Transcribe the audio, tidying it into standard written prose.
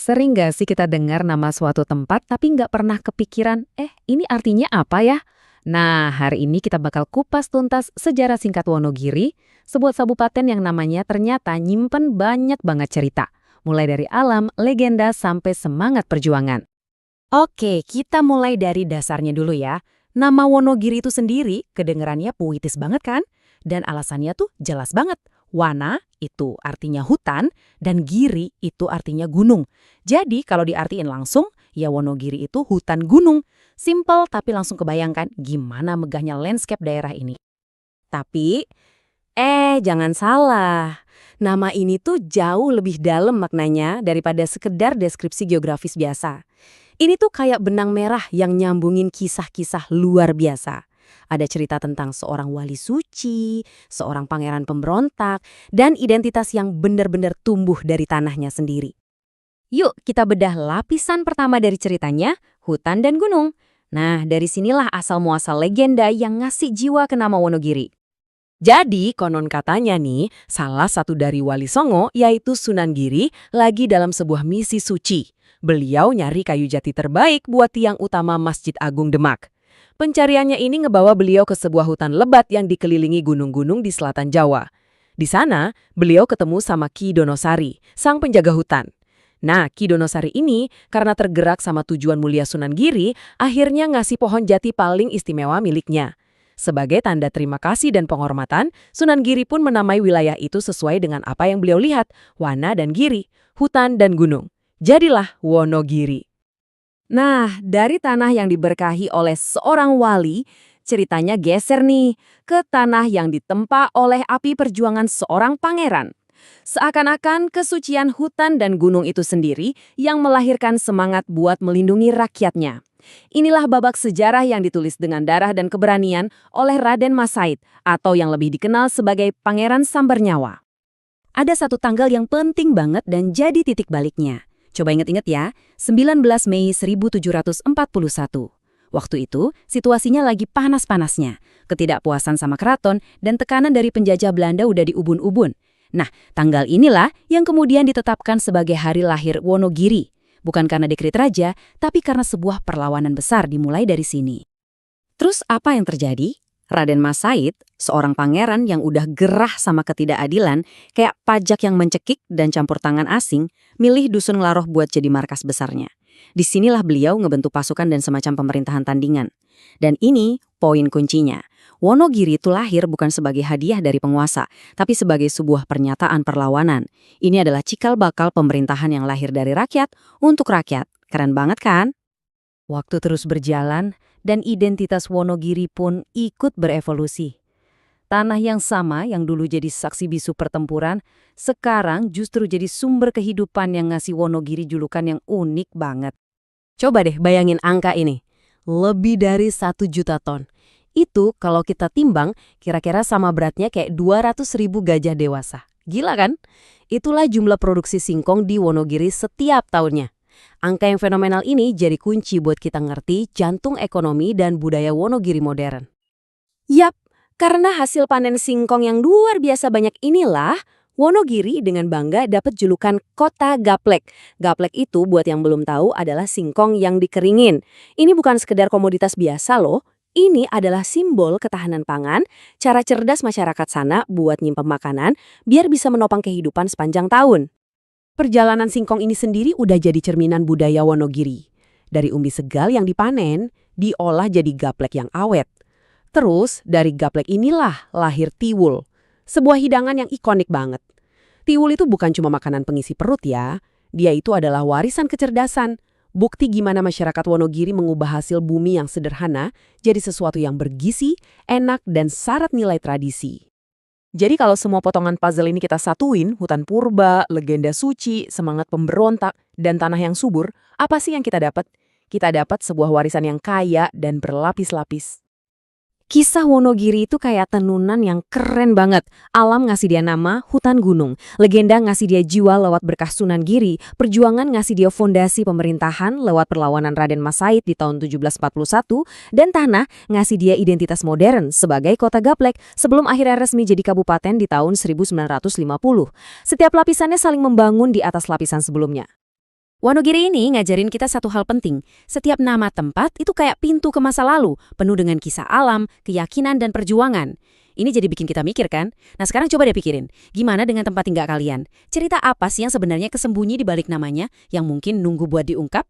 Sering nggak sih kita dengar nama suatu tempat tapi nggak pernah kepikiran, ini artinya apa ya? Nah, hari ini kita bakal kupas tuntas sejarah singkat Wonogiri, sebuah kabupaten yang namanya ternyata nyimpen banyak banget cerita. Mulai dari alam, legenda, sampai semangat perjuangan. Oke, kita mulai dari dasarnya dulu ya. Nama Wonogiri itu sendiri kedengerannya puitis banget kan? Dan alasannya tuh jelas banget. Wana itu artinya hutan dan giri itu artinya gunung. Jadi kalau diartiin langsung, ya Wonogiri itu hutan gunung. Simple tapi langsung kebayangkan gimana megahnya landscape daerah ini. Tapi, jangan salah. Nama ini tuh jauh lebih dalam maknanya daripada sekedar deskripsi geografis biasa. Ini tuh kayak benang merah yang nyambungin kisah-kisah luar biasa. Ada cerita tentang seorang wali suci, seorang pangeran pemberontak, dan identitas yang benar-benar tumbuh dari tanahnya sendiri. Yuk kita bedah lapisan pertama dari ceritanya, hutan dan gunung. Nah, dari sinilah asal-muasal legenda yang ngasih jiwa ke nama Wonogiri. Jadi, konon katanya nih, salah satu dari Wali Songo, yaitu Sunan Giri, lagi dalam sebuah misi suci. Beliau nyari kayu jati terbaik buat tiang utama Masjid Agung Demak. Pencariannya ini ngebawa beliau ke sebuah hutan lebat yang dikelilingi gunung-gunung di selatan Jawa. Di sana, beliau ketemu sama Ki Donosari, sang penjaga hutan. Nah, Ki Donosari ini, karena tergerak sama tujuan mulia Sunan Giri, akhirnya ngasih pohon jati paling istimewa miliknya. Sebagai tanda terima kasih dan penghormatan, Sunan Giri pun menamai wilayah itu sesuai dengan apa yang beliau lihat, wana dan giri, hutan dan gunung. Jadilah Wonogiri. Nah, dari tanah yang diberkahi oleh seorang wali, ceritanya geser nih ke tanah yang ditempa oleh api perjuangan seorang pangeran. Seakan-akan kesucian hutan dan gunung itu sendiri yang melahirkan semangat buat melindungi rakyatnya. Inilah babak sejarah yang ditulis dengan darah dan keberanian oleh Raden Masaid atau yang lebih dikenal sebagai Pangeran Sambernyawa. Ada satu tanggal yang penting banget dan jadi titik baliknya. Coba inget-inget ya, 19 Mei 1741. Waktu itu, situasinya lagi panas-panasnya. Ketidakpuasan sama keraton dan tekanan dari penjajah Belanda udah diubun-ubun. Nah, tanggal inilah yang kemudian ditetapkan sebagai hari lahir Wonogiri. Bukan karena dekret raja, tapi karena sebuah perlawanan besar dimulai dari sini. Terus apa yang terjadi? Raden Masaid, seorang pangeran yang udah gerah sama ketidakadilan, kayak pajak yang mencekik dan campur tangan asing, milih Dusun Nglaroh buat jadi markas besarnya. Disinilah beliau ngebentuk pasukan dan semacam pemerintahan tandingan. Dan ini poin kuncinya. Wonogiri itu lahir bukan sebagai hadiah dari penguasa, tapi sebagai sebuah pernyataan perlawanan. Ini adalah cikal bakal pemerintahan yang lahir dari rakyat untuk rakyat. Keren banget kan? Waktu terus berjalan, dan identitas Wonogiri pun ikut berevolusi. Tanah yang sama yang dulu jadi saksi bisu pertempuran, sekarang justru jadi sumber kehidupan yang ngasih Wonogiri julukan yang unik banget. Coba deh bayangin angka ini. Lebih dari 1 juta ton. Itu kalau kita timbang kira-kira sama beratnya kayak 200.000 gajah dewasa. Gila kan? Itulah jumlah produksi singkong di Wonogiri setiap tahunnya. Angka yang fenomenal ini jadi kunci buat kita ngerti jantung ekonomi dan budaya Wonogiri modern. Yap, karena hasil panen singkong yang luar biasa banyak inilah, Wonogiri dengan bangga dapat julukan Kota Gaplek. Gaplek itu buat yang belum tahu adalah singkong yang dikeringin. Ini bukan sekedar komoditas biasa loh. Ini adalah simbol ketahanan pangan, cara cerdas masyarakat sana buat nyimpen makanan biar bisa menopang kehidupan sepanjang tahun. Perjalanan singkong ini sendiri udah jadi cerminan budaya Wonogiri. Dari umbi segal yang dipanen, diolah jadi gaplek yang awet. Terus dari gaplek inilah lahir tiwul, sebuah hidangan yang ikonik banget. Tiwul itu bukan cuma makanan pengisi perut ya, dia itu adalah warisan kecerdasan. Bukti gimana masyarakat Wonogiri mengubah hasil bumi yang sederhana jadi sesuatu yang bergizi, enak, dan syarat nilai tradisi. Jadi kalau semua potongan puzzle ini kita satuin, hutan purba, legenda suci, semangat pemberontak, dan tanah yang subur, apa sih yang kita dapat? Kita dapat sebuah warisan yang kaya dan berlapis-lapis. Kisah Wonogiri itu kayak tenunan yang keren banget. Alam ngasih dia nama, hutan gunung. Legenda ngasih dia jiwa lewat berkah Sunan Giri. Perjuangan ngasih dia fondasi pemerintahan lewat perlawanan Raden Masaid di tahun 1741. Dan tanah ngasih dia identitas modern sebagai kota Gaplek sebelum akhirnya resmi jadi kabupaten di tahun 1950. Setiap lapisannya saling membangun di atas lapisan sebelumnya. Wonogiri ini ngajarin kita satu hal penting. Setiap nama tempat itu kayak pintu ke masa lalu, penuh dengan kisah alam, keyakinan, dan perjuangan. Ini jadi bikin kita mikir kan? Nah sekarang coba deh pikirin, gimana dengan tempat tinggal kalian? Cerita apa sih yang sebenarnya kesembunyi di balik namanya, yang mungkin nunggu buat diungkap?